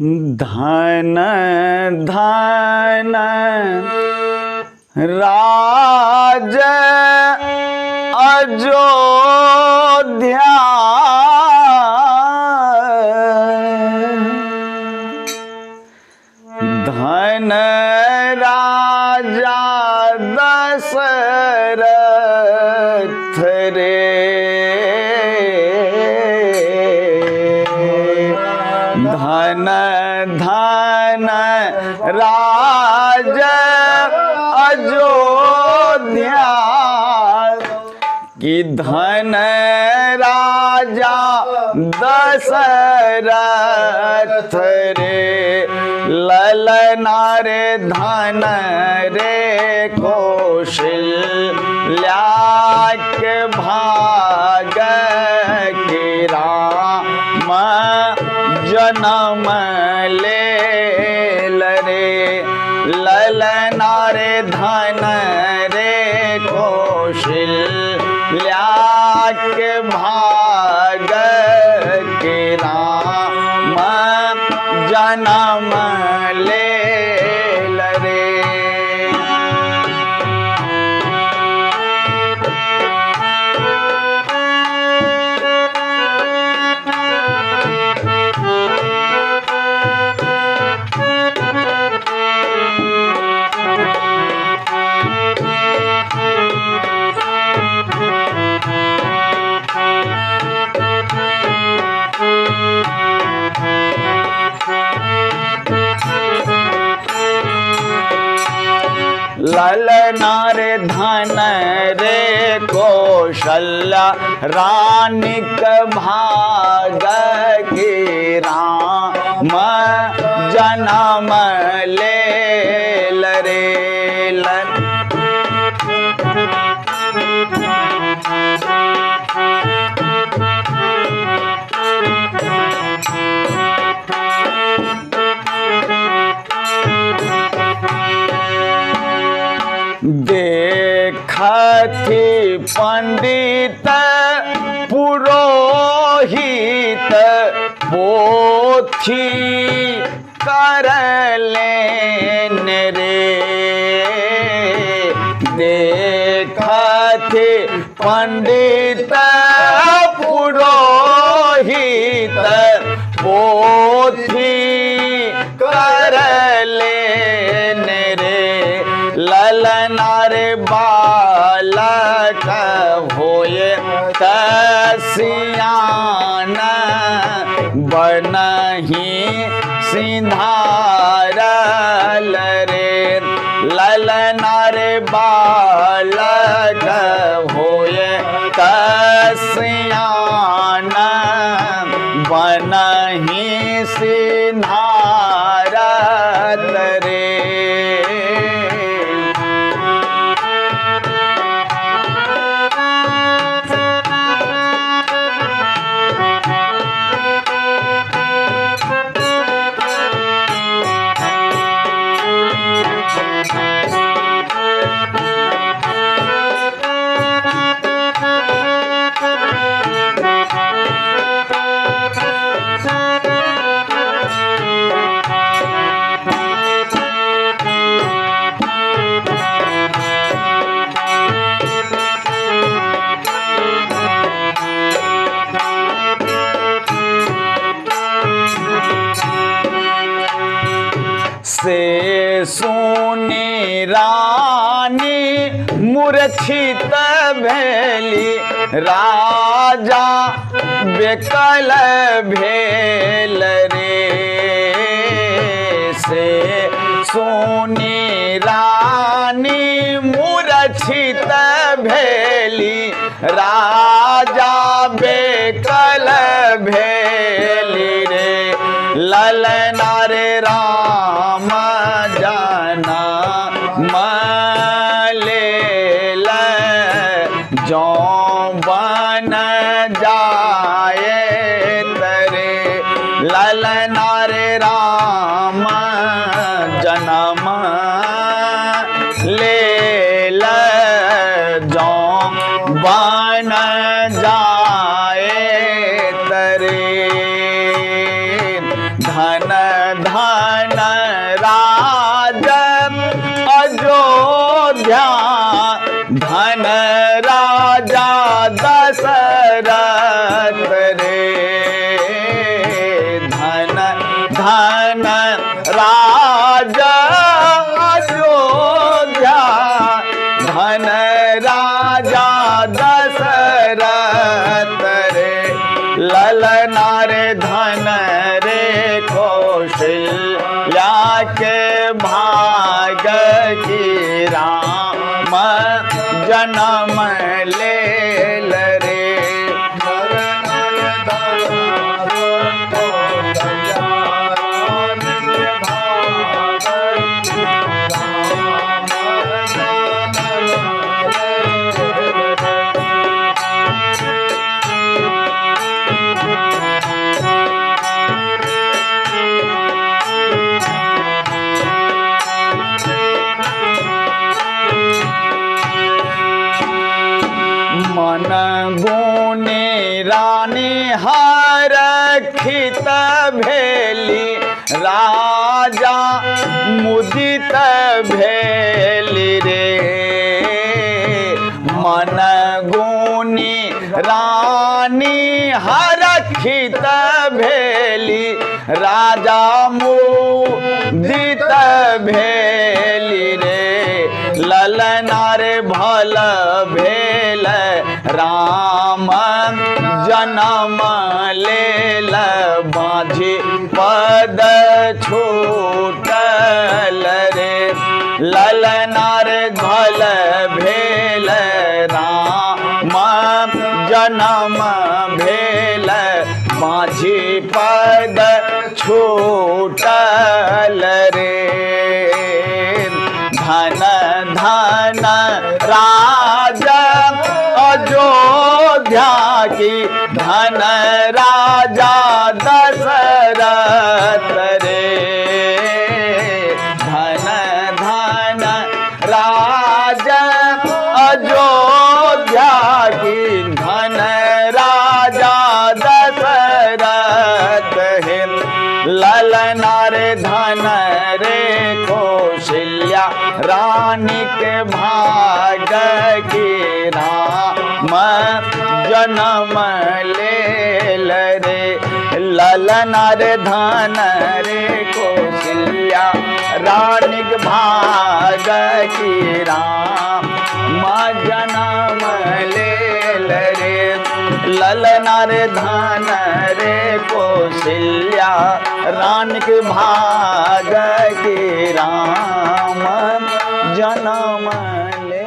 धन धन राज अयोध्या धन राजा दशरथ रे धन धन राज अयोध्या कि धन राजा दशरथ रे ललना रे धन रे कौशल्या के भाग के राम जन्म ले रे ललना रे धन रे कौशल्या के भाग के राम जन्म ले रे। ललना रे धन रे कौशल्या रानी के भाग के राम जन्म ले रे देखथि पंडित पुरोहित पोथी कर लेने रे देखथि पंडित पुरोहित पोथी कर लेने रे ललना रे बालक होए कसियान बनहि सिंधारल रे ललना रे बालक होए कसियान बनहि सिंधारल रे। से सुनी रानी मूर्छित भेली राजा बेकल भेल रे से सुनी रानी मूर्छित भेली राजा बेकल भेली रे ललना रे राम जन्म ले जौवन जाए तरे ललना रे राम जन्म ले जौवन जाए तरे धन ललना रे धन रे कौशल्या के भाग की राम जन्म ले रे। मन गुने रानी हरखित भेली राजा मुदित भेली रे। मन गुनी रानी हरखित भेली राजा मुदित भेली रे। ललना रे भल भेल राम जन्म लेल बाझी पद छूटल रे। ललना रे भल भेल राम जन्म भेल बाझी पद छूटल रे। धन धन राजा अयोध्या की धन राजा दशरथ रे। धन धन राजा अयोध्या की धन राजा दशरथ है। ललना रे धन रे कौशल्या रानी के भाग की राम जन्म ले रे। ललना रे धन रे कौशल्या रानी के भाग की राम जन्म ले रे। ललना रे धन रे कौशल्या रानी के भाग की राम जन्म ले।